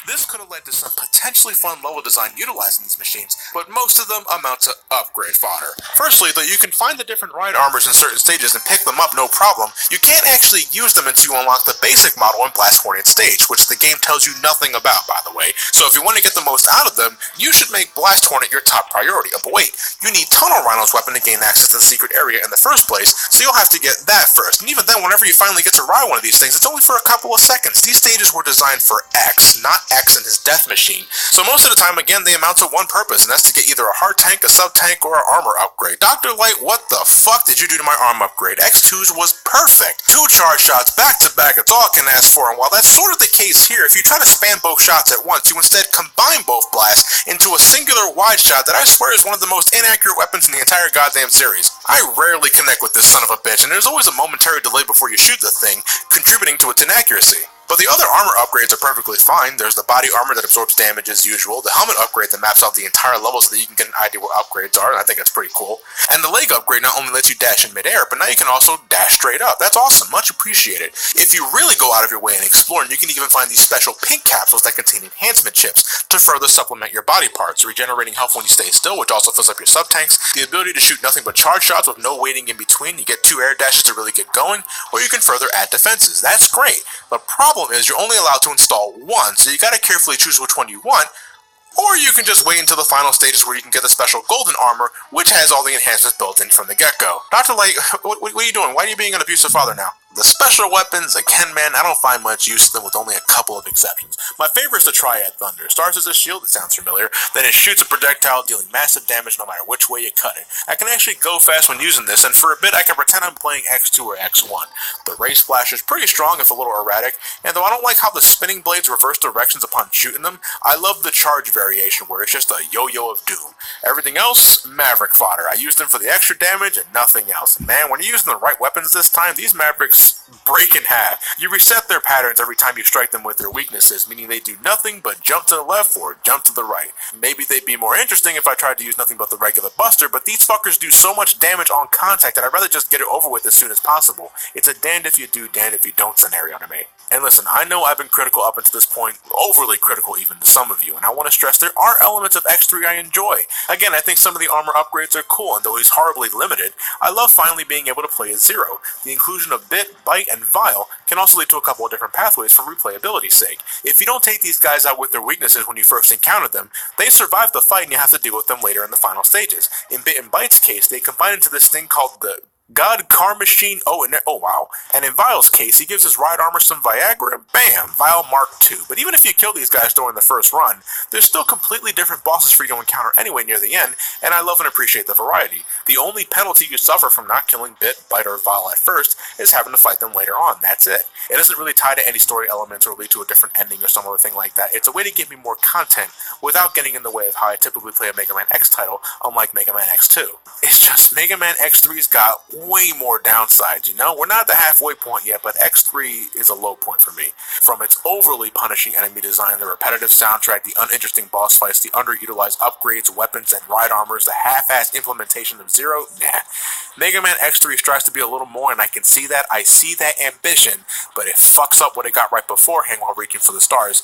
This could have led to some potentially fun level design utilizing these machines, but most of them amount to upgrade fodder. Firstly, though you can find the different ride armors in certain stages and pick them up no problem, you can't actually use them until you unlock the basic model in Blast Hornet stage, which the game tells you nothing about, by the way. So if you want to get the most out of them, you should make Blast Hornet your top priority. Oh, but wait, you need Tunnel Rhino's weapon to gain access to the secret area in the first place, so you'll have to get that first. And even then, whenever you finally get to ride one of these things, it's only for a couple of seconds. These stages were designed for X, not X and his death machine. So most of the time, again, they amount to one purpose, and that's to get either a hard tank, a sub-tank, or an armor upgrade. Dr. Light, what the fuck did you do to my arm upgrade? X2's was perfect. 2 charge shots back to back, it's all I can ask for, and while that's sort of the case here, if you try to spam both shots at once, you instead combine both blasts into a singular wide shot that I swear is one of the most inaccurate weapons in the entire goddamn series. I rarely connect with this son of a bitch, and there's always a momentary delay before you shoot the thing, contributing to its inaccuracy. But the other armor upgrades are perfectly fine. There's the body armor that absorbs damage as usual, the helmet upgrade that maps out the entire level so that you can get an idea what upgrades are, and I think that's pretty cool. And the leg upgrade not only lets you dash in midair, but now you can also dash straight up. That's awesome, much appreciated. If you really go out of your way and explore, you can even find these special pink capsules that contain enhancement chips to further supplement your body parts, regenerating health when you stay still, which also fills up your sub-tanks, the ability to shoot nothing but charge shots with no waiting in between, you get 2 air dashes to really get going, or you can further add defenses. That's great. The problem is you're only allowed to install one, so you gotta carefully choose which one you want, or you can just wait until the final stages where you can get the special golden armor, which has all the enhancements built in from the get-go. Dr. Light, what are you doing? Why are you being an abusive father now? The special weapons, again, man, I don't find much use to them with only a couple of exceptions. My favorite is the Triad Thunder. It starts as a shield, it sounds familiar, then it shoots a projectile dealing massive damage no matter which way you cut it. I can actually go fast when using this, and for a bit I can pretend I'm playing X2 or X1. The ray splash is pretty strong if a little erratic, and though I don't like how the spinning blades reverse directions upon shooting them, I love the charge variation where it's just a yo-yo of doom. Everything else, Maverick fodder. I use them for the extra damage and nothing else. And man, when you're using the right weapons this time, these Mavericks break in half. You reset their patterns every time you strike them with their weaknesses, meaning they do nothing but jump to the left or jump to the right. Maybe they'd be more interesting if I tried to use nothing but the regular buster, but these fuckers do so much damage on contact that I'd rather just get it over with as soon as possible. It's a damned if you do, damned if you don't scenario to me. And listen, I know I've been critical up until this point, overly critical even to some of you, and I want to stress there are elements of X3 I enjoy. Again, I think some of the armor upgrades are cool, and though he's horribly limited, I love finally being able to play as Zero. The inclusion of Bit, Bite, and Vile can also lead to a couple of different pathways for replayability's sake. If you don't take these guys out with their weaknesses when you first encounter them, they survive the fight and you have to deal with them later in the final stages. In Bit and Bite's case, they combine into this thing called the God Car Machine, oh wow. And in Vile's case, he gives his ride armor some Viagra, bam, Vile Mark II. But even if you kill these guys during the first run, there's still completely different bosses for you to encounter anyway near the end, and I love and appreciate the variety. The only penalty you suffer from not killing Bit, Bite, or Vile at first is having to fight them later on, that's it. It doesn't really tie to any story elements or lead to a different ending or some other thing like that. It's a way to give me more content without getting in the way of how I typically play a Mega Man X title, unlike Mega Man X2. It's just Mega Man X3's got way more downsides, you know? We're not at the halfway point yet, but X3 is a low point for me. From its overly punishing enemy design, the repetitive soundtrack, the uninteresting boss fights, the underutilized upgrades, weapons, and ride armors, the half-assed implementation of Zero, nah. Mega Man X3 strives to be a little more, and I can see that. I see that ambition, but it fucks up what it got right beforehand while reaching for the stars,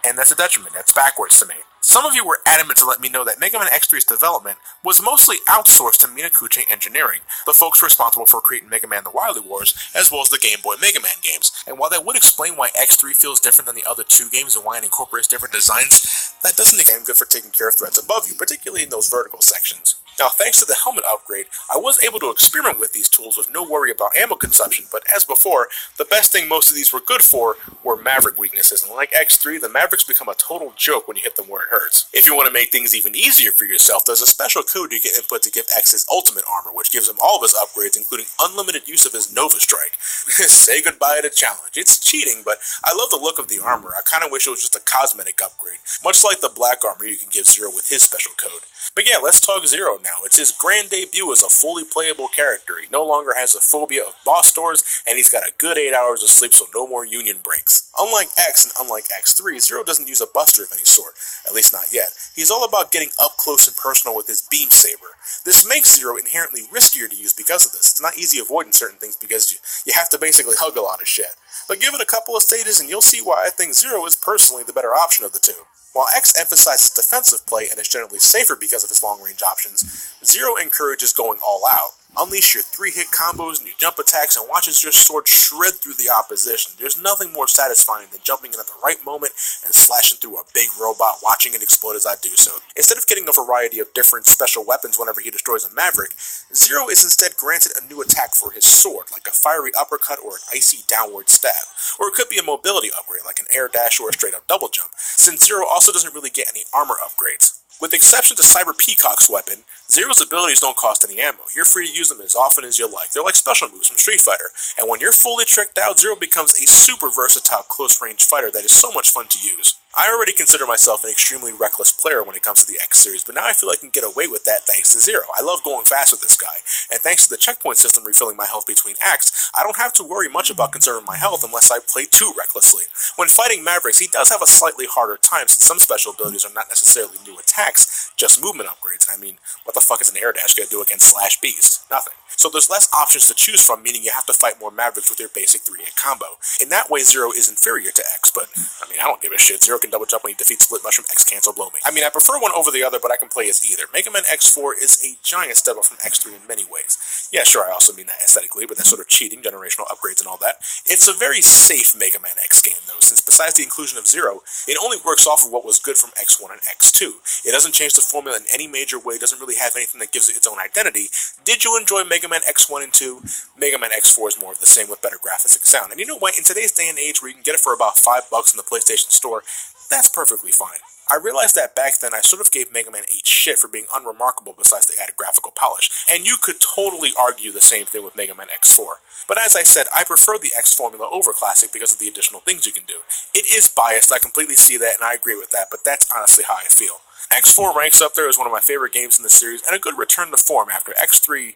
and that's a detriment. That's backwards to me. Some of you were adamant to let me know that Mega Man X3's development was mostly outsourced to Minakuchi Engineering, the folks responsible for creating Mega Man The Wily Wars, as well as the Game Boy Mega Man games. And while that would explain why X3 feels different than the other 2 games and why it incorporates different designs, that doesn't make it good for taking care of threats above you, particularly in those vertical sections. Now, thanks to the helmet upgrade, I was able to experiment with these tools with no worry about ammo consumption, but as before, the best thing most of these were good for were Maverick weaknesses, and like X3, the Mavericks become a total joke when you hit them where it hurts. If you want to make things even easier for yourself, there's a special code you can input to give X his ultimate armor, which gives him all of his upgrades, including unlimited use of his Nova Strike. Say goodbye to challenge. It's cheating, but I love the look of the armor. I kinda wish it was just a cosmetic upgrade, much like the black armor you can give Zero with his special code. But yeah, let's talk Zero now. It's his grand debut as a fully playable character. He no longer has a phobia of boss doors, and he's got a good 8 hours of sleep, so no more union breaks. Unlike X and unlike X3, Zero doesn't use a buster of any sort, at least not yet. He's all about getting up close and personal with his beam saber. This makes Zero inherently riskier to use because of this. It's not easy avoiding certain things because you have to basically hug a lot of shit. But give it a couple of stages and you'll see why I think Zero is personally the better option of the two. While X emphasizes defensive play and is generally safer because of his long-range options, Zero encourages going all out. Unleash your 3-hit combos and your jump attacks and watch as your sword shred through the opposition. There's nothing more satisfying than jumping in at the right moment and slashing through a big robot, watching it explode as I do so. Instead of getting a variety of different special weapons whenever he destroys a Maverick, Zero is instead granted a new attack for his sword, like a fiery uppercut or an icy downward stab. Or it could be a mobility upgrade, like an air dash or a straight-up double jump, since Zero also doesn't really get any armor upgrades. With the exception to Cyber Peacock's weapon, Zero's abilities don't cost any ammo. You're free to use them as often as you like. They're like special moves from Street Fighter, and when you're fully tricked out, Zero becomes a super versatile close-range fighter that is so much fun to use. I already consider myself an extremely reckless player when it comes to the X series, but now I feel I can get away with that thanks to Zero. I love going fast with this guy, and thanks to the checkpoint system refilling my health between acts, I don't have to worry much about conserving my health unless I play too recklessly. When fighting Mavericks, he does have a slightly harder time since some special abilities are not necessarily new attacks, just movement upgrades. I mean, what the fuck is an air dash gonna do against Slash Beast? Nothing. So there's less options to choose from, meaning you have to fight more Mavericks with your basic 3-hit combo. In that way, Zero is inferior to X, but, I mean, I don't give a shit. Zero can double jump when he defeats Split Mushroom, X cancel blow me. I mean, I prefer one over the other, but I can play as either. Mega Man X4 is a giant step up from X3 in many ways. Yeah, sure, I also mean that aesthetically, but that's sort of cheating, generational upgrades and all that. It's a very safe Mega Man X game, though, since besides the inclusion of Zero, it only works off of what was good from X1 and X2. It doesn't change the formula in any major way, doesn't really have anything that gives it its own identity. Did you enjoy Mega Man X1 and 2? Mega Man X4 is more of the same with better graphics and sound. And you know what? In today's day and age where you can get it for about $5 in the PlayStation Store, that's perfectly fine. I realized that back then I sort of gave Mega Man 8 shit for being unremarkable besides the added graphical polish, and you could totally argue the same thing with Mega Man X4. But as I said, I prefer the X formula over Classic because of the additional things you can do. It is biased, I completely see that, and I agree with that, but that's honestly how I feel. X4 ranks up there as one of my favorite games in the series, and a good return to form after X3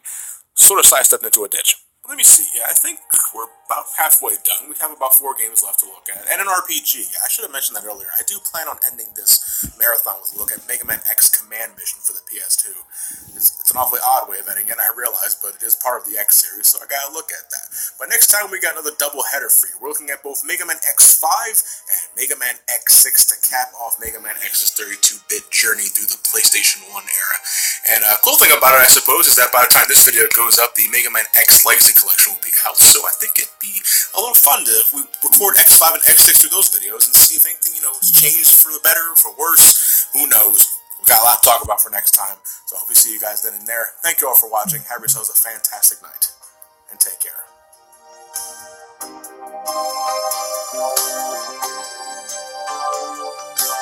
sort of sidestepped into a ditch. Let me see, yeah, I think we're about halfway done. We have about 4 games left to look at, and an RPG. I should have mentioned that earlier. I do plan on ending this marathon with a look at Mega Man X Command Mission for the PS2. It's an awfully odd way of ending it, I realize, but it is part of the X series, so I gotta look at that. But next time we got another double header for you. We're looking at both Mega Man X5 and Mega Man X6 to cap off Mega Man X's 32-bit journey through the PlayStation 1 era. And cool thing about it, I suppose, is that by the time this video goes up, the Mega Man X Legacy Collection will be out, so I think it'd be a little fun to record X5 and X6 through those videos and see if anything, has changed for the better, for worse, who knows. We've got a lot to talk about for next time, so I hope we see you guys then and there. Thank you all for watching, have yourselves a fantastic night, and take care.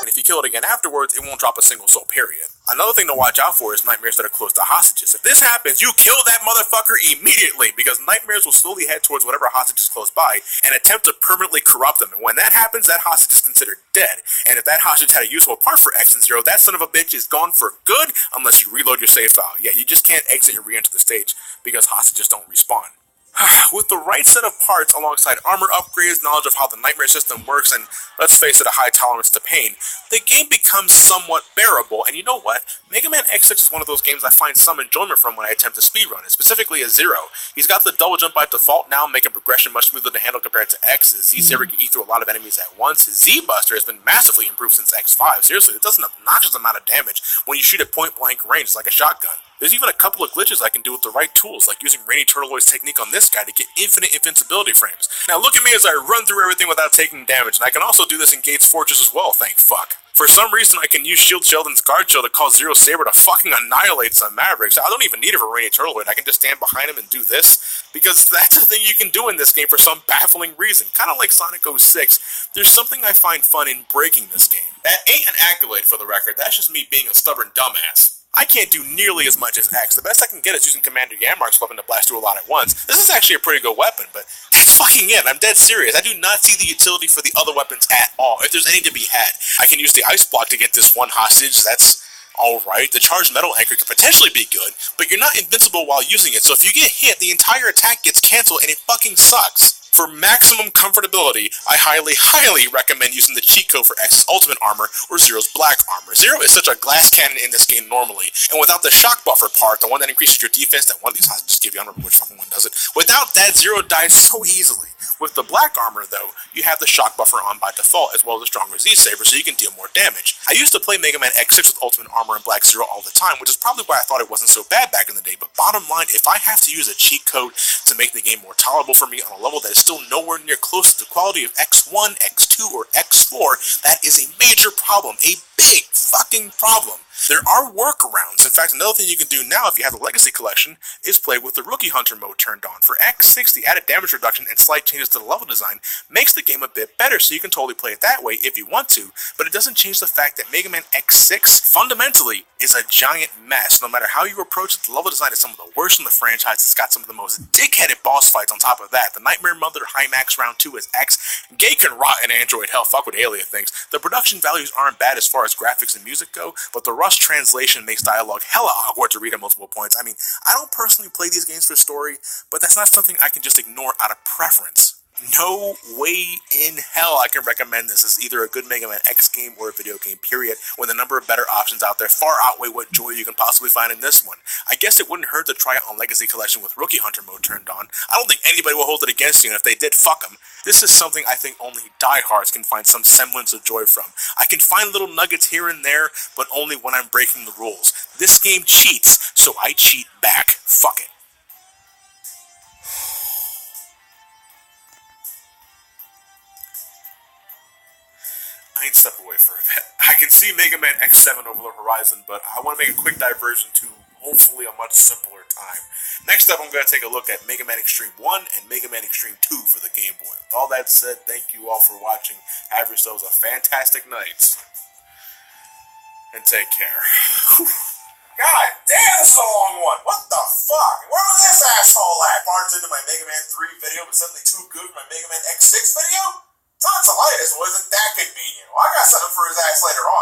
And if you kill it again afterwards, it won't drop a single soul, period. Another thing to watch out for is nightmares that are close to hostages. If this happens, you kill that motherfucker immediately, because nightmares will slowly head towards whatever hostage is close by and attempt to permanently corrupt them. And when that happens, that hostage is considered dead. And if that hostage had a useful part for X and Zero, that son of a bitch is gone for good unless you reload your save file. Yeah, you just can't exit and re-enter the stage because hostages don't respawn. With the right set of parts alongside armor upgrades, knowledge of how the nightmare system works, and let's face it, a high tolerance to pain, the game becomes somewhat bearable. And you know what? Mega Man X6 is one of those games I find some enjoyment from when I attempt to speedrun it, specifically as Zero. He's got the double jump by default now, making progression much smoother to handle compared to X. His Z-Saber can eat through a lot of enemies at once. His Z-Buster has been massively improved since X5. Seriously, it does an obnoxious amount of damage when you shoot at point-blank range. It's like a shotgun. There's even a couple of glitches I can do with the right tools, like using Rainy Turtleoid's technique on this guy to get infinite invincibility frames. Now look at me as I run through everything without taking damage, and I can also do this in Gates Fortress as well, thank fuck. For some reason I can use Shield Sheldon's guard shield to cause Zero Saber to fucking annihilate some Mavericks. I don't even need it for Rainy Turtleoid, I can just stand behind him and do this, because that's the thing you can do in this game for some baffling reason. Kinda like Sonic 06, there's something I find fun in breaking this game. That ain't an accolade for the record, that's just me being a stubborn dumbass. I can't do nearly as much as X. The best I can get is using Commander Yammark's weapon to blast through a lot at once. This is actually a pretty good weapon, but that's fucking it. I'm dead serious. I do not see the utility for the other weapons at all, if there's any to be had. I can use the Ice Block to get this one hostage. That's Alright, the charged metal anchor could potentially be good, but you're not invincible while using it, so if you get hit, the entire attack gets cancelled and it fucking sucks. For maximum comfortability, I highly recommend using the cheat code for X's ultimate armor or Zero's black armor. Zero is such a glass cannon in this game normally, and without the shock buffer part, the one that increases your defense that one of these hostages give you, I don't remember which fucking one does it, without that, Zero dies so easily. With the black armor, though, you have the shock buffer on by default, as well as a stronger Z-Saber, so you can deal more damage. I used to play Mega Man X6 with Ultimate Armor and Black Zero all the time, which is probably why I thought it wasn't so bad back in the day, but bottom line, if I have to use a cheat code to make the game more tolerable for me on a level that is still nowhere near close to the quality of X1, X2, or X4, that is a major problem, a big fucking problem. There are workarounds. In fact, another thing you can do now if you have the Legacy Collection is play with the Rookie Hunter mode turned on. For X6, the added damage reduction and slight changes to the level design makes the game a bit better, so you can totally play it that way if you want to, but it doesn't change the fact that Mega Man X6 fundamentally is a giant mess. No matter how you approach it, the level design is some of the worst in the franchise. It's got some of the most dick-headed boss fights on top of that. The Nightmare Mother High Max Round 2 is X. Gay can rot in Android. Hell, fuck what Alien thinks. The production values aren't bad as far as graphics and music go, but the Rust translation makes dialogue hella awkward to read at multiple points. I mean, I don't personally play these games for story, but that's not something I can just ignore out of preference. No way in hell I can recommend this as either a good Mega Man X game or a video game, period, when the number of better options out there far outweigh what joy you can possibly find in this one. I guess it wouldn't hurt to try it on Legacy Collection with Rookie Hunter mode turned on. I don't think anybody will hold it against you, and if they did, fuck them. This is something I think only diehards can find some semblance of joy from. I can find little nuggets here and there, but only when I'm breaking the rules. This game cheats, so I cheat back. Fuck it. I need to step away for a bit. I can see Mega Man X7 over the horizon, but I want to make a quick diversion to hopefully a much simpler time. Next up, I'm going to take a look at Mega Man Extreme 1 and Mega Man Extreme 2 for the Game Boy. With all that said, thank you all for watching. Have yourselves a fantastic night. And take care. God damn, this is a long one. What the fuck? Where was this asshole at? Barnes into my Mega Man 3 video, but suddenly too good for my Mega Man X6 video? Tonsillitis wasn't that convenient. Well, I got something for his ass later on.